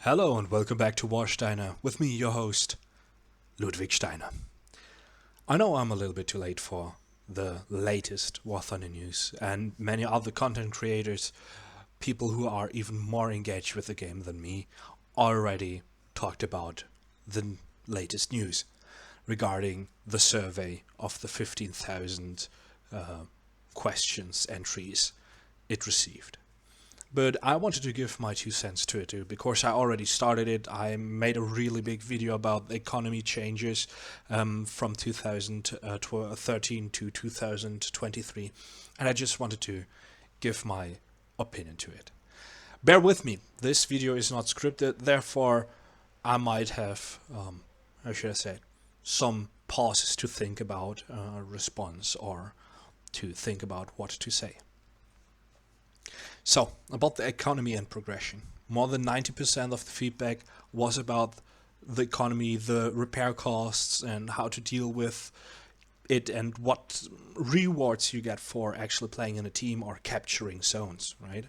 Hello and welcome back to War-Steiner, with me, your host, Ludwig Steiner. I know I'm a little bit too late for the latest War-Thunder news, and many other content creators, people who are even more engaged with the game than me, already talked about the latest news regarding the survey of the 15,000 questions entries it received. But I wanted to give my 2 cents to it too, because I already started it. I made a really big video about the economy changes from 2013 to 2023, and I just wanted to give my opinion to it. Bear with me, this video is not scripted, therefore I might have, how should I say it, some pauses to think about a response or to think about what to say. So, about the economy and progression. More than 90% of the feedback was about the economy, the repair costs, and how to deal with it, and what rewards you get for actually playing in a team or capturing zones, right?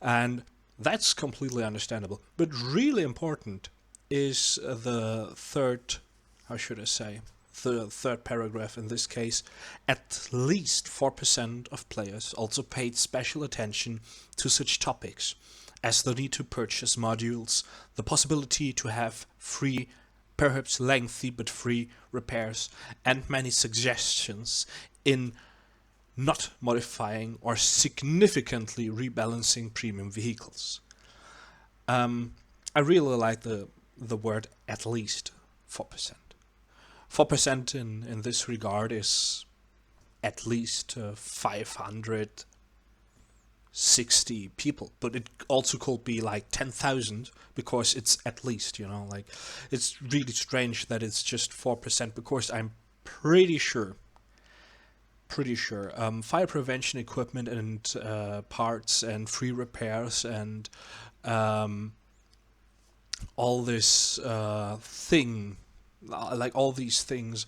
And that's completely understandable. But really important is the third, how should I say, the third paragraph in this case. At least 4% of players also paid special attention to such topics as the need to purchase modules, the possibility to have free, perhaps lengthy but free repairs, and many suggestions in not modifying or significantly rebalancing premium vehicles. I really like the word at least 4%. 4% in this regard is at least 560 people, but it also could be like 10,000 because it's at least, like it's really strange that it's just 4% because I'm pretty sure fire prevention equipment and parts and free repairs and all this thing, like all these things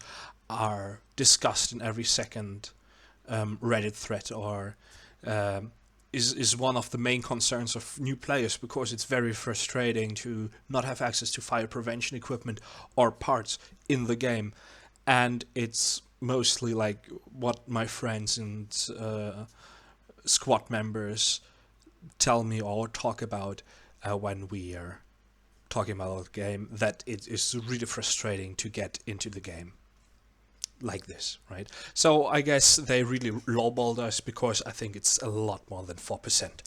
are discussed in every second Reddit thread, or is one of the main concerns of new players, because it's very frustrating to not have access to fire prevention equipment or parts in the game. And it's mostly like what my friends and squad members tell me or talk about when we are talking about the game, that it is really frustrating to get into the game like this, right? So I guess they really lowballed us, because I think it's a lot more than 4%.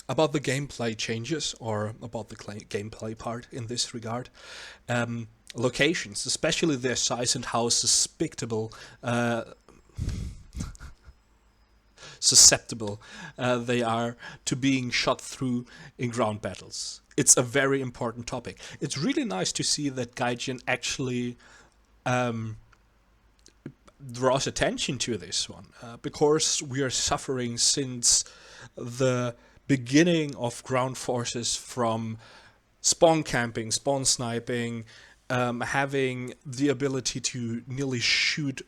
About the gameplay changes, or about the gameplay part in this regard, locations, especially their size and how susceptible they are to being shot through in ground battles. It's a very important topic. It's really nice to see that Gaijin actually draws attention to this one, because we are suffering since the beginning of ground forces from spawn camping, spawn sniping, having the ability to nearly shoot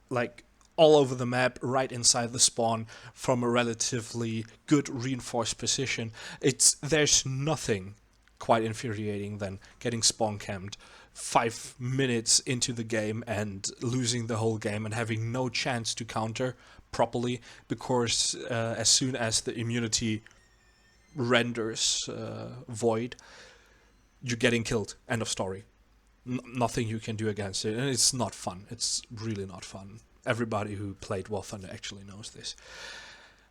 like all over the map, right inside the spawn, from a relatively good reinforced position. There's nothing quite infuriating than getting spawn camped 5 minutes into the game and losing the whole game and having no chance to counter properly, because as soon as the immunity renders void, you're getting killed. End of story. Nothing you can do against it, and it's not fun. It's really not fun. Everybody who played War Thunder actually knows this.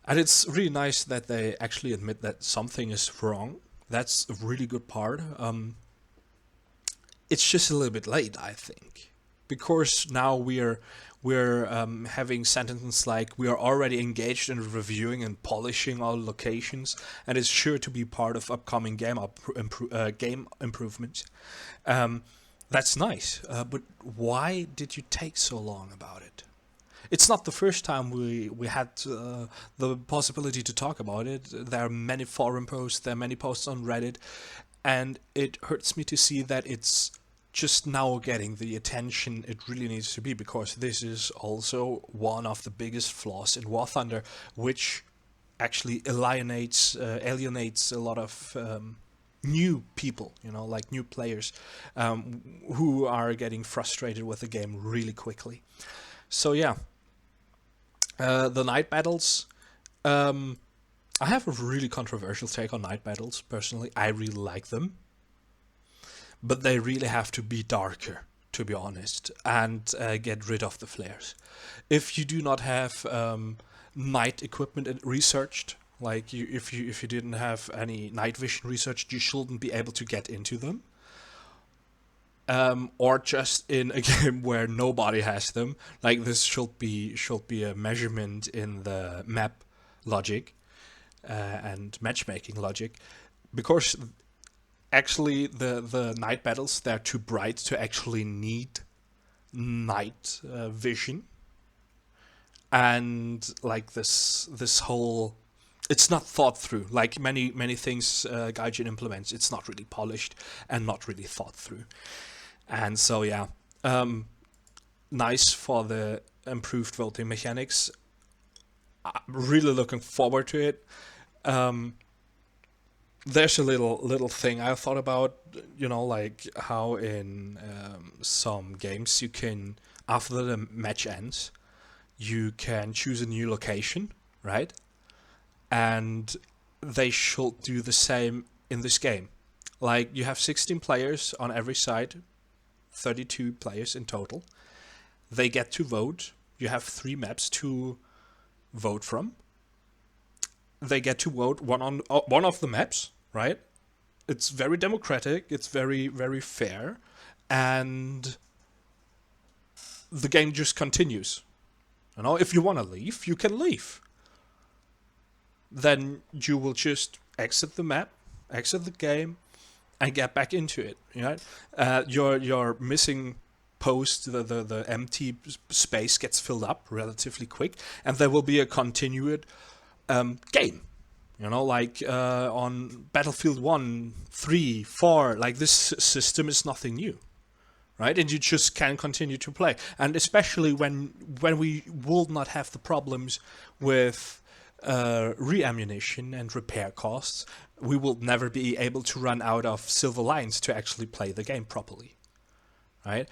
And it's really nice that they actually admit that something is wrong. That's a really good part. It's just a little bit late, I think, because now we're having sentences like, we are already engaged in reviewing and polishing our locations, and it's sure to be part of upcoming game improvements. That's nice, but why did you take so long about it? It's not the first time we had the possibility to talk about it. There are many forum posts, there are many posts on Reddit, and it hurts me to see that it's just now getting the attention it really needs to be, because this is also one of the biggest flaws in War Thunder, which actually alienates a lot of new people, like new players, who are getting frustrated with the game really quickly. So yeah, the night battles. I have a really controversial take on night battles. Personally, I really like them, but they really have to be darker, to be honest, and get rid of the flares. If you do not have night equipment researched, like if you didn't have any night vision researched, you shouldn't be able to get into them. Or just in a game where nobody has them, like this should be a measurement in the map logic and matchmaking logic, because actually the night battles, they're too bright to actually need night vision, and like this whole, it's not thought through. Like many things Gaijin implements, it's not really polished and not really thought through. And so yeah, nice for the improved voting mechanics. I'm really looking forward to it. There's a little thing I thought about, like how in some games you can, after the match ends, you can choose a new location, right? And they should do the same in this game. Like you have 16 players on every side, 32 players in total. They get to vote. You have 3 maps to vote from. They get to vote one of the maps, right? It's very democratic. It's very, very fair, and the game just continues. If you want to leave, you can leave. Then you will just exit the map, exit the game, and get back into it. Your missing post, the empty space gets filled up relatively quick, and there will be a continued game. Like on Battlefield 1, 3, 4, like this system is nothing new, right? And you just can continue to play. And especially when we will not have the problems with re-ammunition and repair costs, we will never be able to run out of silver lines to actually play the game properly, right?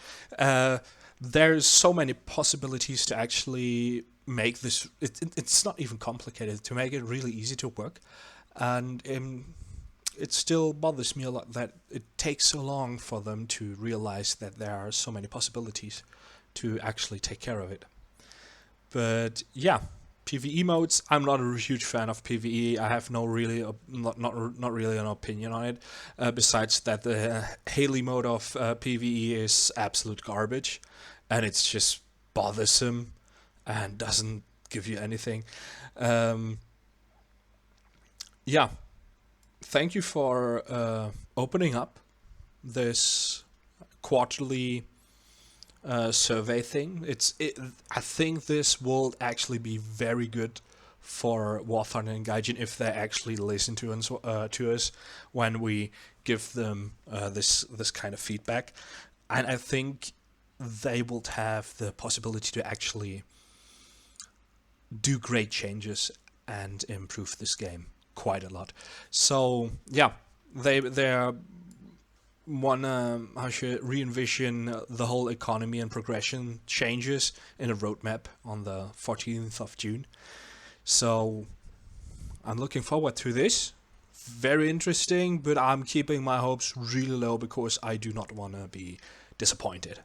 There's so many possibilities to actually make this. It's not even complicated to make it really easy to work, and it still bothers me a lot that it takes so long for them to realize that there are so many possibilities to actually take care of it. But yeah, PvE modes. I'm not a huge fan of PvE. I have not really an opinion on it. Besides that, the Haley mode of PvE is absolute garbage, and it's just bothersome and doesn't give you anything. Yeah, thank you for opening up this quarterly survey thing. I think this will actually be very good for War-Steiner and Gaijin if they actually listen to us when we give them this kind of feedback, and I think they will have the possibility to actually do great changes and improve this game quite a lot. So yeah, they wanna re-envision the whole economy and progression changes in a roadmap on the 14th of June. So I'm looking forward to this. Very interesting, but I'm keeping my hopes really low because I do not want to be disappointed.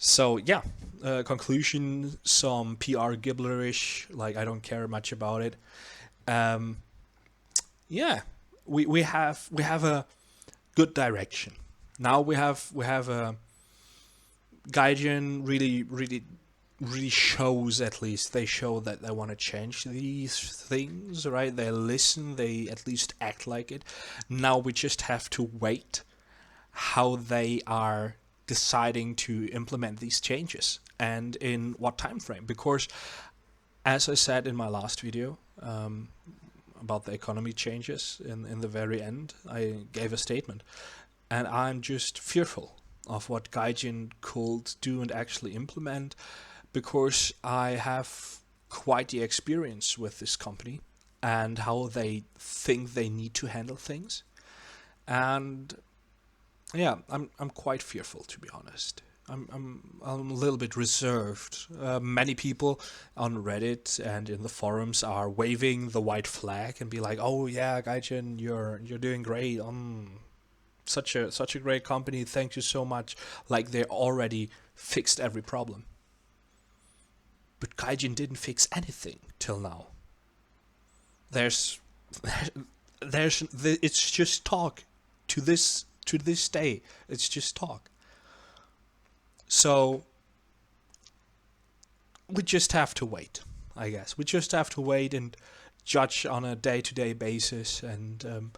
So yeah, conclusion, some PR gibblerish, like I don't care much about it. Yeah, we have a good direction. Now we have a Gaijin really shows, at least they show that they want to change these things, right? They listen, they at least act like it. Now we just have to wait how they are deciding to implement these changes and in what time frame, because as I said in my last video about the economy changes in the very end, I gave a statement, and I'm just fearful of what Gaijin could do and actually implement, because I have quite the experience with this company and how they think they need to handle things. And yeah, I'm quite fearful, to be honest. I'm a little bit reserved. Many people on Reddit and in the forums are waving the white flag and be like, "Oh yeah, Gaijin, you're doing great. Such a great company. Thank you so much." Like they already fixed every problem. But Gaijin didn't fix anything till now. There's it's just talk to this day. It's just talk. So we just have to wait, I guess. We just have to wait and judge on a day-to-day basis and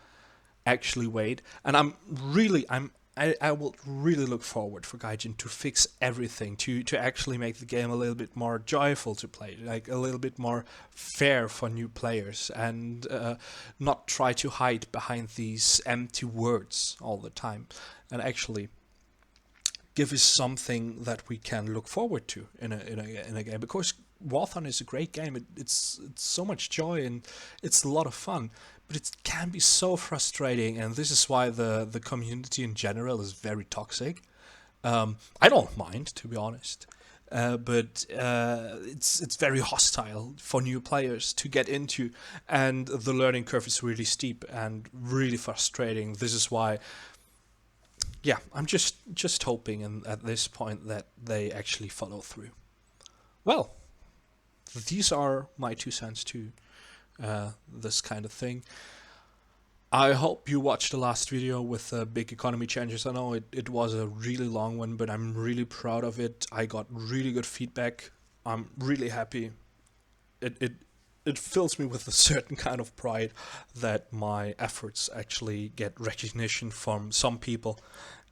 actually wait. And I will really look forward for Gaijin to fix everything, to actually make the game a little bit more joyful to play, like a little bit more fair for new players, and not try to hide behind these empty words all the time, and actually give us something that we can look forward to in a game. Because War-Steiner is a great game. It's so much joy and it's a lot of fun, but it can be so frustrating, and this is why the community in general is very toxic. I don't mind, to be honest, but it's very hostile for new players to get into, and the learning curve is really steep and really frustrating. This is why, yeah, I'm just hoping, and at this point, that they actually follow through. Well, these are my 2 cents to this kind of thing. I hope you watched the last video with big economy changes. I know it was a really long one, but I'm really proud of it. I got really good feedback. I'm really happy. It fills me with a certain kind of pride that my efforts actually get recognition from some people.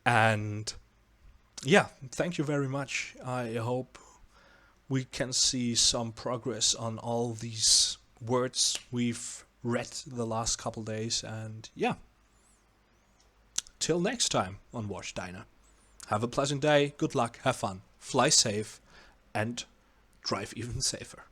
And yeah, thank you very much. I hope we can see some progress on all these words we've read the last couple days. And yeah, till next time on War-Steiner. Have a pleasant day, good luck, have fun, fly safe, and drive even safer.